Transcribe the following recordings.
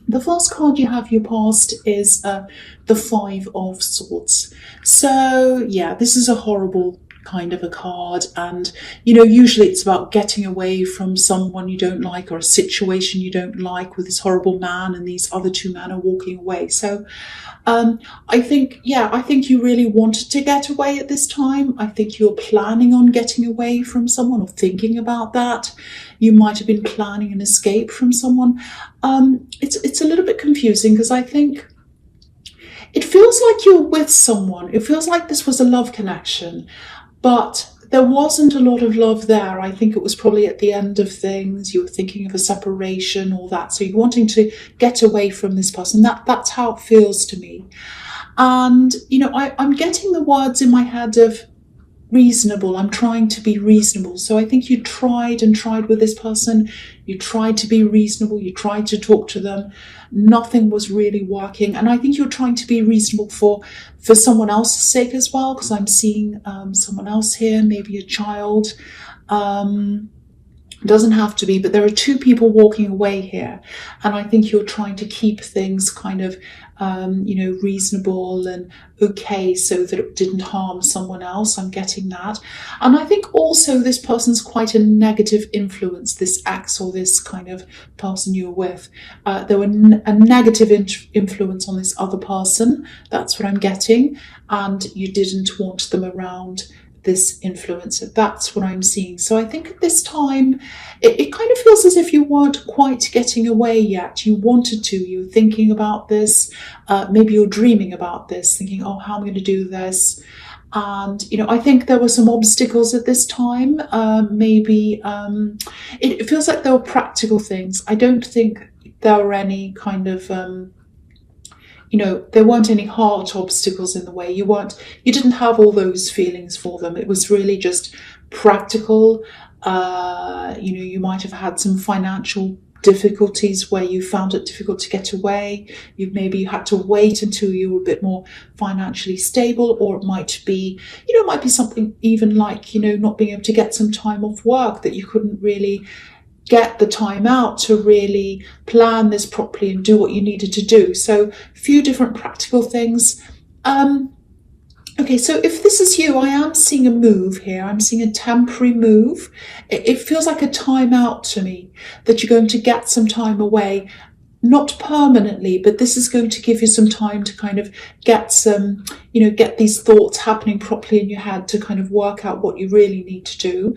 The first card you have your past is the Five of Swords. So, yeah, this is a horrible kind of a card. And, usually it's about getting away from someone you don't like or a situation you don't like with this horrible man, and these other two men are walking away. So, I think you really wanted to get away at this time. I think you're planning on getting away from someone or thinking about that. You might have been planning an escape from someone. It's a little bit confusing because I think it feels like you're with someone. It feels like this was a love connection, but there wasn't a lot of love there. I think it was probably at the end of things. You were thinking of a separation, all that. So you're wanting to get away from this person. That's how it feels to me. And, I'm getting the words in my head of reasonable. I'm trying to be reasonable. So I think you tried and tried with this person. You tried to be reasonable. You tried to talk to them. Nothing was really working. And I think you're trying to be reasonable for someone else's sake as well, because I'm seeing someone else here, maybe a child. Doesn't have to be, but there are two people walking away here. And I think you're trying to keep things kind of, reasonable and okay so that it didn't harm someone else. I'm getting that. And I think also this person's quite a negative influence, this ex or this kind of person you're with. There were a negative influence on this other person. That's what I'm getting. And you didn't want them around, this influencer. That's what I'm seeing. So I think at this time, it kind of feels as if you weren't quite getting away yet. You wanted to, you were thinking about this. Maybe you're dreaming about this, thinking, oh, how am I going to do this? And, I think there were some obstacles at this time. It feels like there were practical things. I don't think there were any kind of, there weren't any heart obstacles in the way. You didn't have all those feelings for them. It was really just practical. You might have had some financial difficulties where you found it difficult to get away. Maybe you had to wait until you were a bit more financially stable, or it might be something even like, not being able to get some time off work, that you couldn't really get the time out to really plan this properly and do what you needed to do. So a few different practical things. Okay, so if this is you, I am seeing a move here. I'm seeing a temporary move. It feels like a time out to me, that you're going to get some time away. Not permanently, but this is going to give you some time to kind of get these thoughts happening properly in your head, to kind of work out what you really need to do.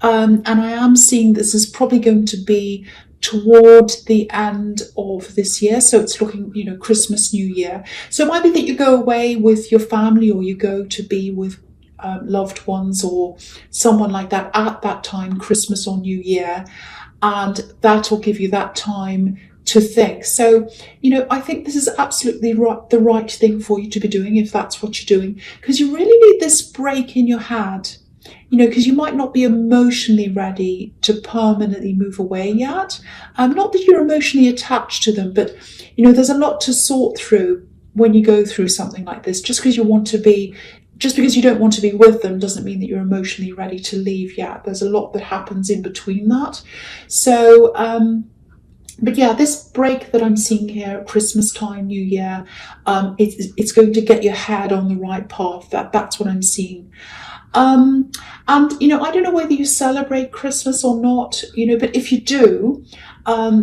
And I am seeing this is probably going to be toward the end of this year. So it's looking, Christmas, New Year. So it might be that you go away with your family, or you go to be with loved ones or someone like that at that time, Christmas or New Year. And that will give you that time to think. So, I think this is absolutely the right thing for you to be doing, if that's what you're doing, because you really need this break in your head, because you might not be emotionally ready to permanently move away yet. Not that you're emotionally attached to them, but, there's a lot to sort through when you go through something like this. Just because you don't want to be with them doesn't mean that you're emotionally ready to leave yet. There's a lot that happens in between that. So, but yeah, this break that I'm seeing here at Christmas time, New Year, it's going to get your head on the right path. That's what I'm seeing. And, I don't know whether you celebrate Christmas or not, but if you do,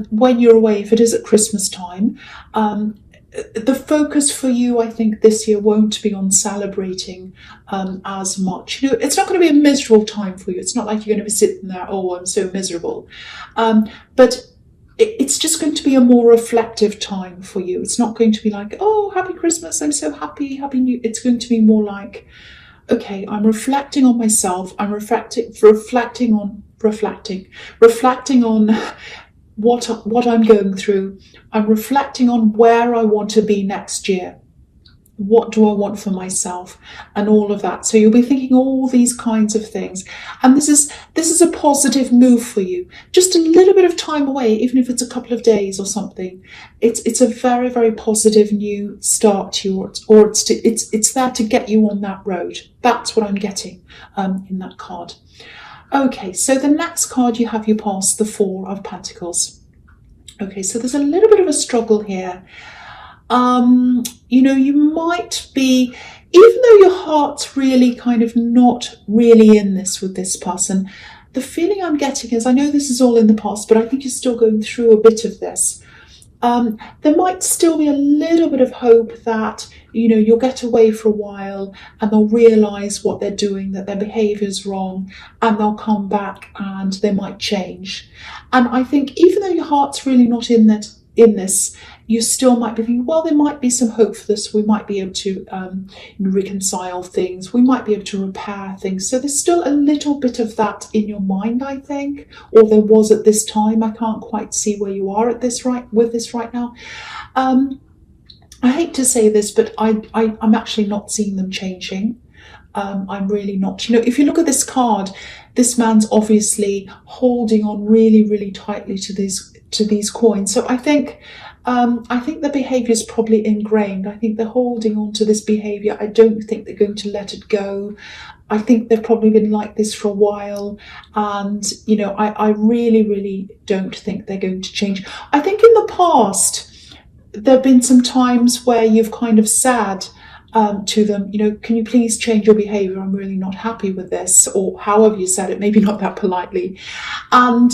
when you're away, if it is at Christmas time, the focus for you, I think, this year won't be on celebrating as much. It's not going to be a miserable time for you. It's not like you're going to be sitting there, oh, I'm so miserable. But it's just going to be a more reflective time for you. It's not going to be like, oh, happy Christmas, I'm so happy, happy New. It's going to be more like, okay, I'm reflecting on myself. I'm reflecting on what I'm going through. I'm reflecting on where I want to be next year. What do I want for myself, and all of that. So you'll be thinking all these kinds of things, and this is a positive move for you. Just a little bit of time away, even if it's a couple of days or something. It's a very, very positive new start to you, or it's there to get you on that road. That's what I'm getting in that card. Okay, so the next card you have your past, the Four of Pentacles. Okay, so there's a little bit of a struggle here. You might be, even though your heart's really kind of not really in this with this person, the feeling I'm getting is, I know this is all in the past, but I think you're still going through a bit of this. There might still be a little bit of hope that, you'll get away for a while and they'll realise what they're doing, that their behaviour is wrong, and they'll come back and they might change. And I think even though your heart's really not in this, you still might be thinking, well, there might be some hope for this. We might be able to reconcile things. We might be able to repair things. So there's still a little bit of that in your mind, I think, or there was at this time. I can't quite see where you are with this right now. I hate to say this, but I'm actually not seeing them changing. I'm really not. If you look at this card, this man's obviously holding on really, really tightly to these coins. So I think the behaviour is probably ingrained. I think they're holding on to this behaviour. I don't think they're going to let it go. I think they've probably been like this for a while. And, I really, really don't think they're going to change. I think in the past, there have been some times where you've kind of said to them, can you please change your behaviour? I'm really not happy with this. Or however you said it, maybe not that politely. And,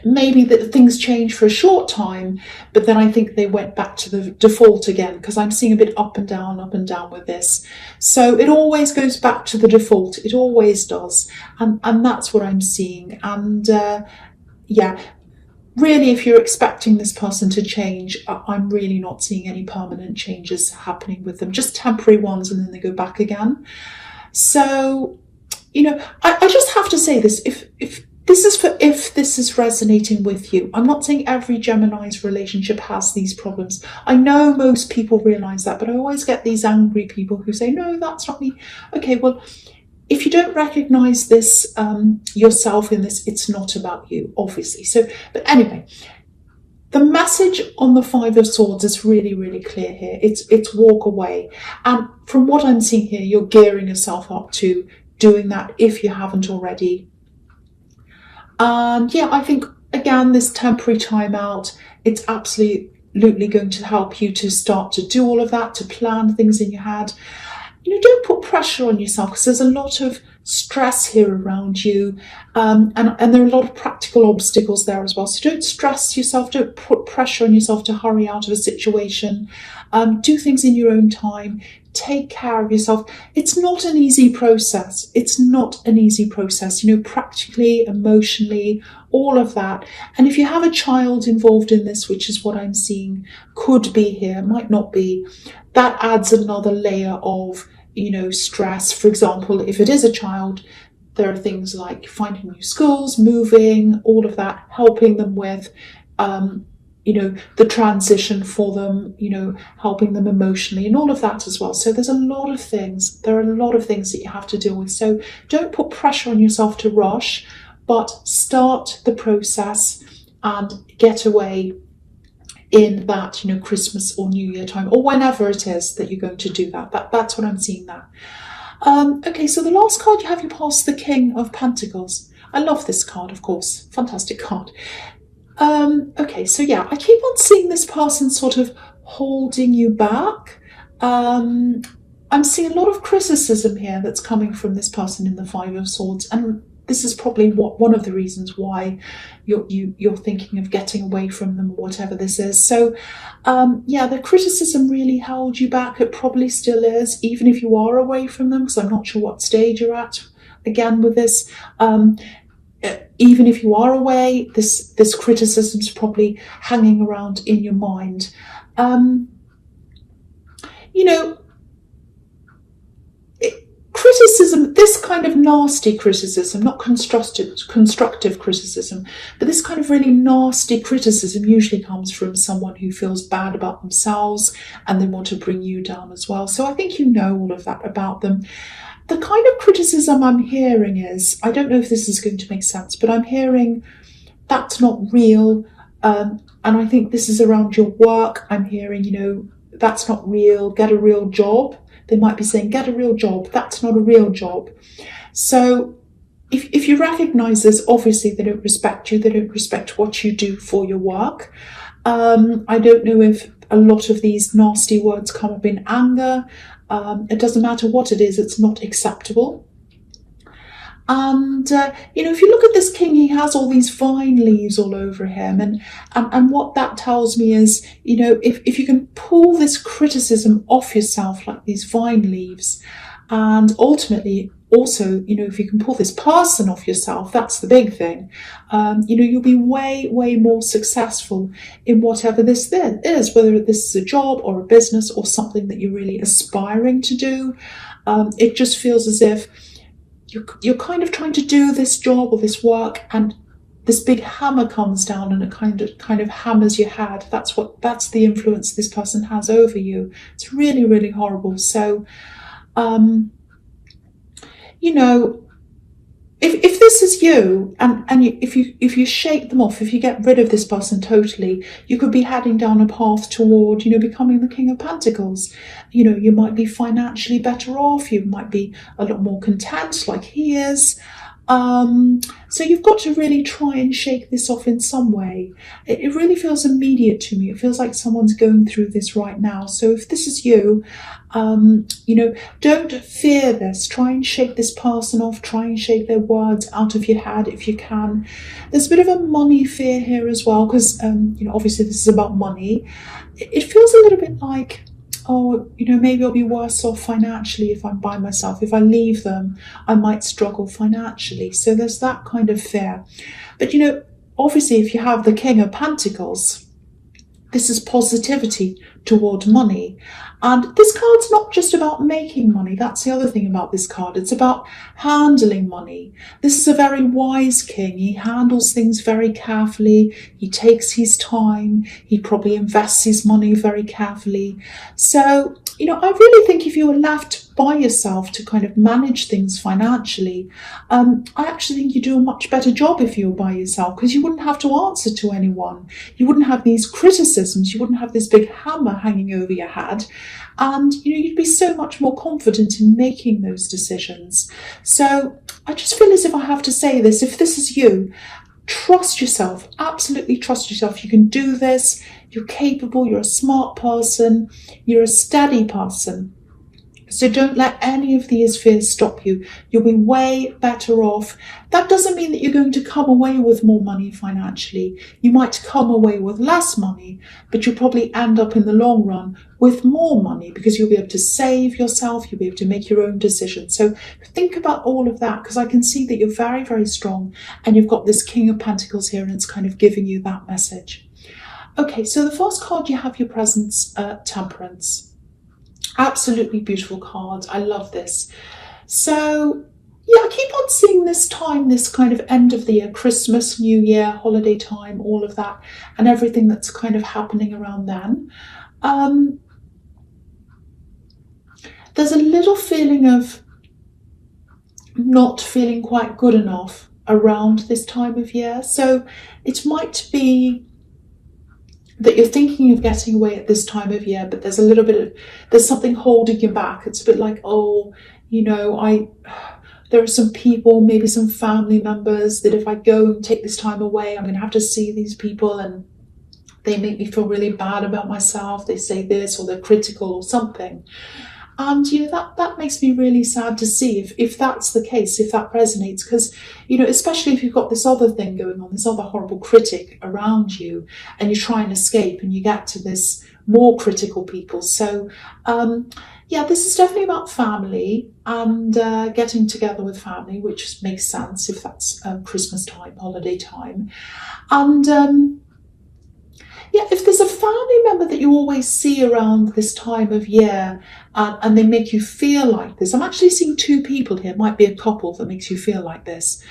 maybe that things change for a short time, but then I think they went back to the default again, because I'm seeing a bit up and down with this. So it always goes back to the default. It always does. And that's what I'm seeing. And really, if you're expecting this person to change, I'm really not seeing any permanent changes happening with them, just temporary ones, and then they go back again. So, I just have to say this, if this is resonating with you. I'm not saying every Gemini's relationship has these problems. I know most people realise that, but I always get these angry people who say, no, that's not me. Okay, well, if you don't recognise this yourself in this, it's not about you, obviously. So, but anyway, the message on the Five of Swords is really, really clear here. It's walk away. And from what I'm seeing here, you're gearing yourself up to doing that if you haven't already. And I think, again, this temporary time out, it's absolutely going to help you to start to do all of that, to plan things in your head. Don't put pressure on yourself, because there's a lot of stress here around you, and there are a lot of practical obstacles there as well. So don't stress yourself, don't put pressure on yourself to hurry out of a situation. Do things in your own time. Take care of yourself. It's not an easy process. Practically, emotionally, all of that. And if you have a child involved in this, which is what I'm seeing could be here, might not be, that adds another layer of, stress. For example, if it is a child, there are things like finding new schools, moving, all of that, helping them with, the transition for them, helping them emotionally and all of that as well. So there's a lot of things. There are a lot of things that you have to deal with. So don't put pressure on yourself to rush, but start the process and get away in that, Christmas or New Year time, or whenever it is that you're going to do that. That's what I'm seeing there. Okay, so the last card you have, you pass the King of Pentacles. I love this card, of course. Fantastic card. Okay, so I keep on seeing this person sort of holding you back. I'm seeing a lot of criticism here that's coming from this person in the Five of Swords, and this is probably one of the reasons why you're thinking of getting away from them, or whatever this is. So, the criticism really held you back. It probably still is, even if you are away from them, because I'm not sure what stage you're at, again, with this. Even if you are away, this criticism is probably hanging around in your mind. Criticism, this kind of nasty criticism, not constructive criticism, but this kind of really nasty criticism usually comes from someone who feels bad about themselves and they want to bring you down as well. So I think you know all of that about them. The kind of criticism I'm hearing is, I don't know if this is going to make sense, but I'm hearing that's not real. And I think this is around your work. I'm hearing, that's not real. Get a real job. They might be saying, get a real job. That's not a real job. So if you recognize this, obviously they don't respect you, they don't respect what you do for your work. I don't know if a lot of these nasty words come up in anger. It doesn't matter what it is, it's not acceptable. And, if you look at this king, he has all these vine leaves all over him. And what that tells me is, if you can pull this criticism off yourself, like these vine leaves, and ultimately also, if you can pull this person off yourself, that's the big thing. You'll be way, way more successful in whatever this is, whether this is a job or a business or something that you're really aspiring to do. It just feels as if you're kind of trying to do this job or this work, and this big hammer comes down and it kind of hammers your head. That's the influence this person has over you. It's really, really horrible. So, if this is you, and if you shake them off, if you get rid of this person totally, you could be heading down a path toward, becoming the King of Pentacles. You might be financially better off. You might be a lot more content, like he is. So you've got to really try and shake this off in some way. It really feels immediate to me. It feels like someone's going through this right now. So if this is you, don't fear this. Try and shake this person off. Try and shake their words out of your head if you can. There's a bit of a money fear here as well, because, obviously this is about money. It feels a little bit like, maybe I'll be worse off financially if I'm by myself. If I leave them, I might struggle financially. So there's that kind of fear. But, obviously if you have the King of Pentacles, this is positivity toward money. And this card's not just about making money. That's the other thing about this card. It's about handling money. This is a very wise king. He handles things very carefully. He takes his time. He probably invests his money very carefully. So, I really think if you were left by yourself to kind of manage things financially, I actually think you do a much better job if you were by yourself, because you wouldn't have to answer to anyone. You wouldn't have these criticisms. You wouldn't have this big hammer hanging over your head. And, you'd be so much more confident in making those decisions. So I just feel as if I have to say this. If this is you, trust yourself, absolutely trust yourself. You can do this. You're capable. You're a smart person. You're a steady person. So don't let any of these fears stop you. You'll be way better off. That doesn't mean that you're going to come away with more money financially. You might come away with less money, but you'll probably end up in the long run with more money, because you'll be able to save yourself. You'll be able to make your own decisions. So think about all of that, because I can see that you're very, very strong, and you've got this King of Pentacles here, and it's kind of giving you that message. Okay, so the first card you have, your presence, Temperance. Absolutely beautiful card. I love this. So, yeah, I keep on seeing this time, this kind of end of the year, Christmas, New Year, holiday time, all of that, and everything that's kind of happening around then. There's a little feeling of not feeling quite good enough around this time of year. So it might be that you're thinking of getting away at this time of year, but there's there's something holding you back. It's a bit like, there are some people, maybe some family members, that if I go and take this time away, I'm going to have to see these people, and they make me feel really bad about myself. They say this, or they're critical or something. And, that makes me really sad to see if that's the case, if that resonates, because, especially if you've got this other thing going on, this other horrible critic around you, and you try and escape and you get to this more critical people. So, this is definitely about family and getting together with family, which makes sense if that's Christmas time, holiday time. And, if there's a family member that you always see around this time of year, and they make you feel like this. I'm actually seeing two people here. It might be a couple that makes you feel like this.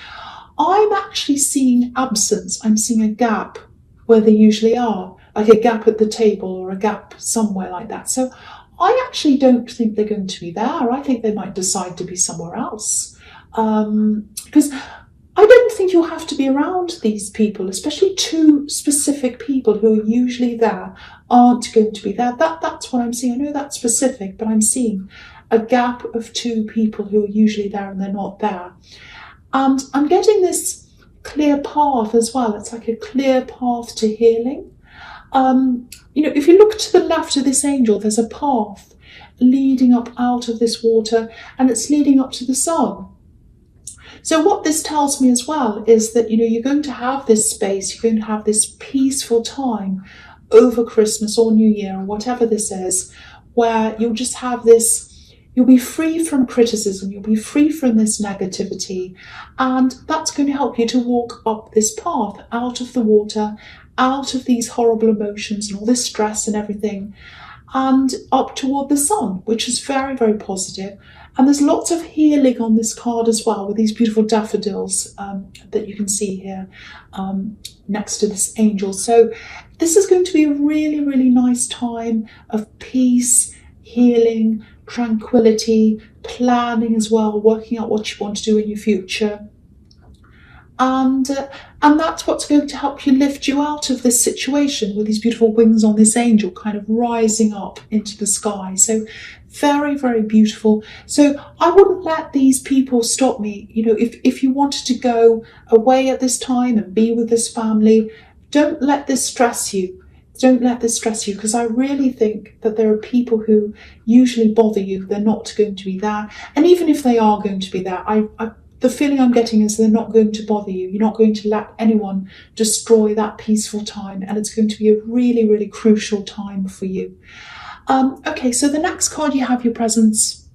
I'm actually seeing absence. I'm seeing a gap where they usually are, like a gap at the table or a gap somewhere like that. So I actually don't think they're going to be there. I think they might decide to be somewhere else. Because I don't think you'll have to be around these people, especially two specific people who are usually there aren't going to be there. That's what I'm seeing. I know that's specific, but I'm seeing a gap of two people who are usually there and they're not there. And I'm getting this clear path as well. It's like a clear path to healing. If you look to the left of this angel, there's a path leading up out of this water, and it's leading up to the sun. So what this tells me as well is that, you're going to have this space, you're going to have this peaceful time over Christmas or New Year or whatever this is, where you'll just have this, you'll be free from criticism, you'll be free from this negativity, and that's going to help you to walk up this path out of the water, out of these horrible emotions and all this stress and everything, and up toward the sun, which is very, very positive. And there's lots of healing on this card as well, with these beautiful daffodils that you can see here next to this angel. So this is going to be a really, really nice time of peace, healing, tranquility, planning as well, working out what you want to do in your future. And that's what's going to help you lift you out of this situation, with these beautiful wings on this angel kind of rising up into the sky. So very, very beautiful. So I wouldn't let these people stop me. If you wanted to go away at this time and be with this family, don't let this stress you. Don't let this stress you, because I really think that there are people who usually bother you. They're not going to be there. And even if they are going to be there, the feeling I'm getting is they're not going to bother you. You're not going to let anyone destroy that peaceful time, and it's going to be a really, really crucial time for you. Okay, so the next card you have your presents,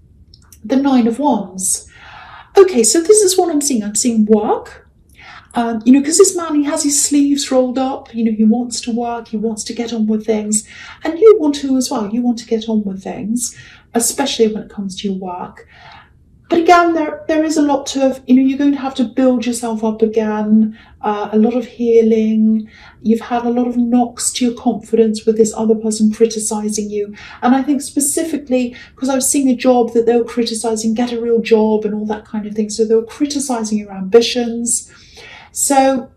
the Nine of Wands. Okay, so this is what I'm seeing. I'm seeing work. Because this man, he has his sleeves rolled up. He wants to work. He wants to get on with things, and you want to as well. You want to get on with things, especially when it comes to your work. But again, there is a lot of, you're going to have to build yourself up again, a lot of healing. You've had a lot of knocks to your confidence with this other person criticizing you. And I think specifically, because I was seeing a job that they were criticizing, get a real job and all that kind of thing. So they were criticizing your ambitions. So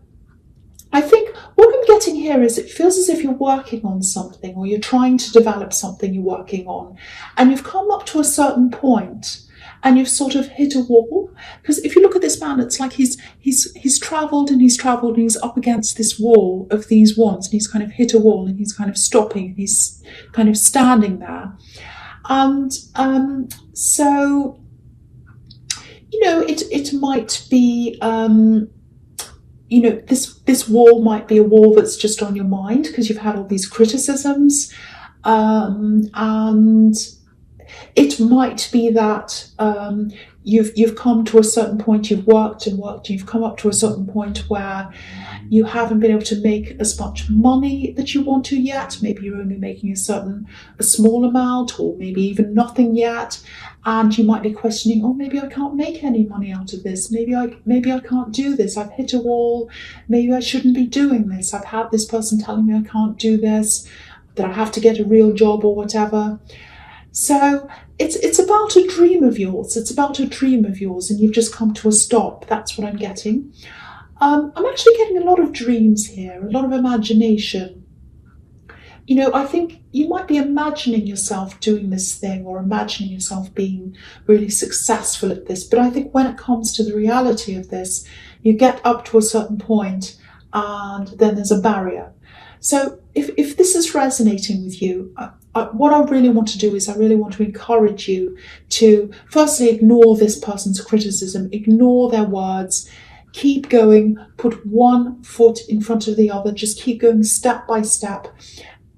I think what I'm getting here is it feels as if you're working on something, or you're trying to develop something you're working on, and you've come up to a certain point, and you've sort of hit a wall. Because if you look at this man, it's like he's travelled and he's travelled, and he's up against this wall of these wands, and he's kind of hit a wall, and he's kind of stopping, and he's kind of standing there. And so, it might be, this wall might be a wall that's just on your mind because you've had all these criticisms, and it might be that you've come to a certain point, you've worked and worked, you've come up to a certain point where you haven't been able to make as much money that you want to yet. Maybe you're only making a small amount, or maybe even nothing yet. And you might be questioning, maybe I can't make any money out of this. Maybe I can't do this. I've hit a wall. Maybe I shouldn't be doing this. I've had this person telling me I can't do this, that I have to get a real job or whatever. So it's about a dream of yours. It's about a dream of yours, and you've just come to a stop. That's what I'm getting. I'm actually getting a lot of dreams here, a lot of imagination. I think you might be imagining yourself doing this thing, or imagining yourself being really successful at this. But I think when it comes to the reality of this, you get up to a certain point, and then there's a barrier. So if this is resonating with you, what I really want to do is I really want to encourage you to firstly ignore this person's criticism, ignore their words, keep going, put one foot in front of the other, just keep going step by step.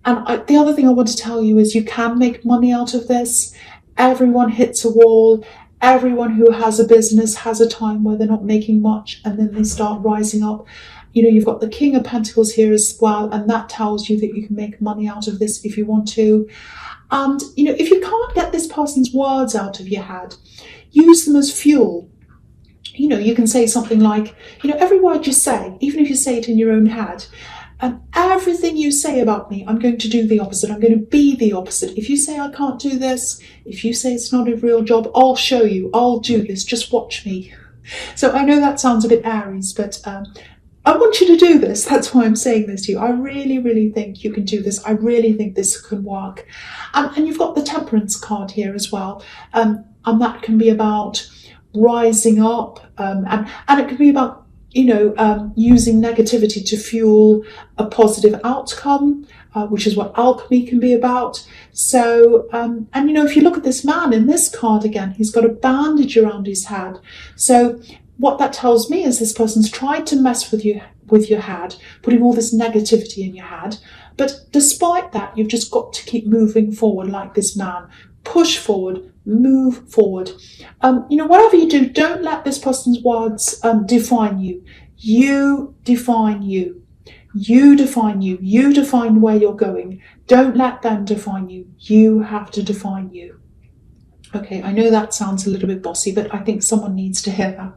And the other thing I want to tell you is you can make money out of this. Everyone hits a wall. Everyone who has a business has a time where they're not making much, and then they start rising up. You've got the King of Pentacles here as well, and that tells you that you can make money out of this if you want to. And, if you can't get this person's words out of your head, use them as fuel. You can say something like, every word you say, even if you say it in your own head, and everything you say about me, I'm going to do the opposite. I'm going to be the opposite. If you say I can't do this, if you say it's not a real job, I'll show you. I'll do this. Just watch me. So I know that sounds a bit Aries, but I want you to do this. That's why I'm saying this to you. I really, really think you can do this. I really think this can work. And you've got the Temperance card here as well. And that can be about rising up, and it can be about, using negativity to fuel a positive outcome, which is what alchemy can be about. So, if you look at this man in this card again, he's got a bandage around his head. So what that tells me is this person's tried to mess with your head, putting all this negativity in your head. But despite that, you've just got to keep moving forward like this man. Push forward, move forward. Whatever you do, don't let this person's words define you. You define you. You define you. You define where you're going. Don't let them define you. You have to define you. Okay, I know that sounds a little bit bossy, but I think someone needs to hear that.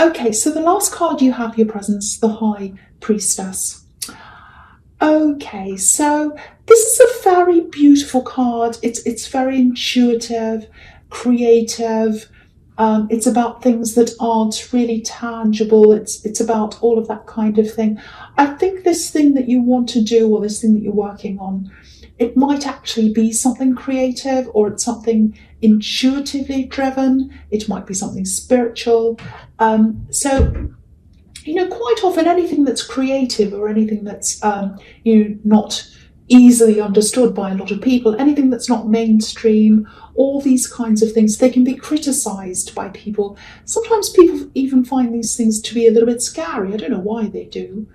Okay, so the last card you have, your presence, the High Priestess. Okay, so this is a very beautiful card. It's very intuitive, creative. It's about things that aren't really tangible. It's about all of that kind of thing. I think this thing that you want to do, or this thing that you're working on, it might actually be something creative, or it's something intuitively driven. It might be something spiritual. Quite often anything that's creative, or anything that's, not easily understood by a lot of people, anything that's not mainstream, all these kinds of things, they can be criticized by people. Sometimes people even find these things to be a little bit scary. I don't know why they do.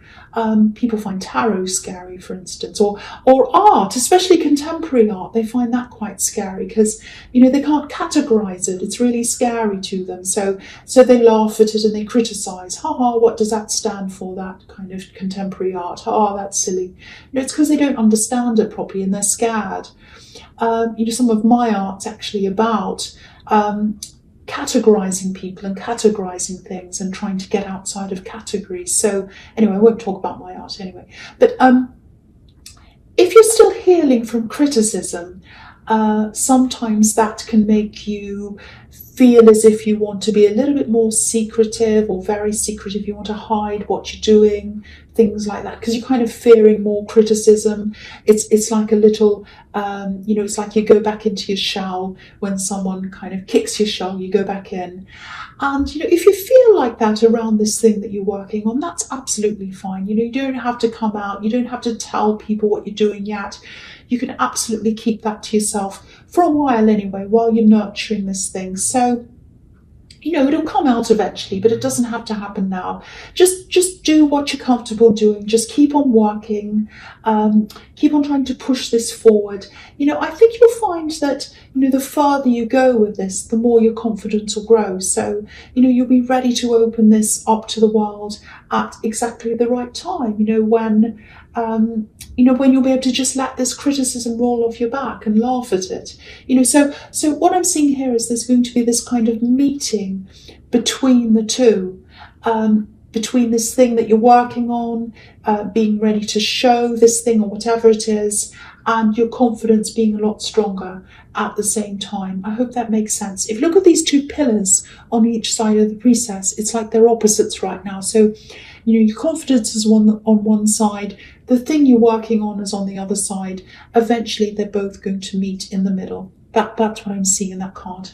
People find tarot scary, for instance, or art, especially contemporary art. They find that quite scary because, they can't categorize it. It's really scary to them. So they laugh at it and they criticize. What does that stand for, that kind of contemporary art? That's silly. It's because they don't understand it properly and they're scared. Some of my art's actually about categorizing people and categorizing things and trying to get outside of categories. So anyway, I won't talk about my art anyway. But if you're still healing from criticism, sometimes that can make you feel as if you want to be a little bit more secretive, or very secretive. You want to hide what you're doing, things like that, because you're kind of fearing more criticism. It's like a little, it's like you go back into your shell when someone kind of kicks your shell, you go back in. And, if you feel like that around this thing that you're working on, that's absolutely fine. You don't have to come out. You don't have to tell people what you're doing yet. You can absolutely keep that to yourself for a while anyway, while you're nurturing this thing. So, it'll come out eventually, but it doesn't have to happen now. Just do what you're comfortable doing. Just keep on working. Keep on trying to push this forward. I think you'll find that, the further you go with this, the more your confidence will grow. So, you'll be ready to open this up to the world at exactly the right time, when you'll be able to just let this criticism roll off your back and laugh at it. So what I'm seeing here is there's going to be this kind of meeting between the two, between this thing that you're working on, being ready to show this thing or whatever it is, and your confidence being a lot stronger at the same time. I hope that makes sense. If you look at these two pillars on each side of the priestess, it's like they're opposites right now. So, your confidence is on one side, the thing you're working on is on the other side. Eventually, they're both going to meet in the middle. That's what I'm seeing in that card.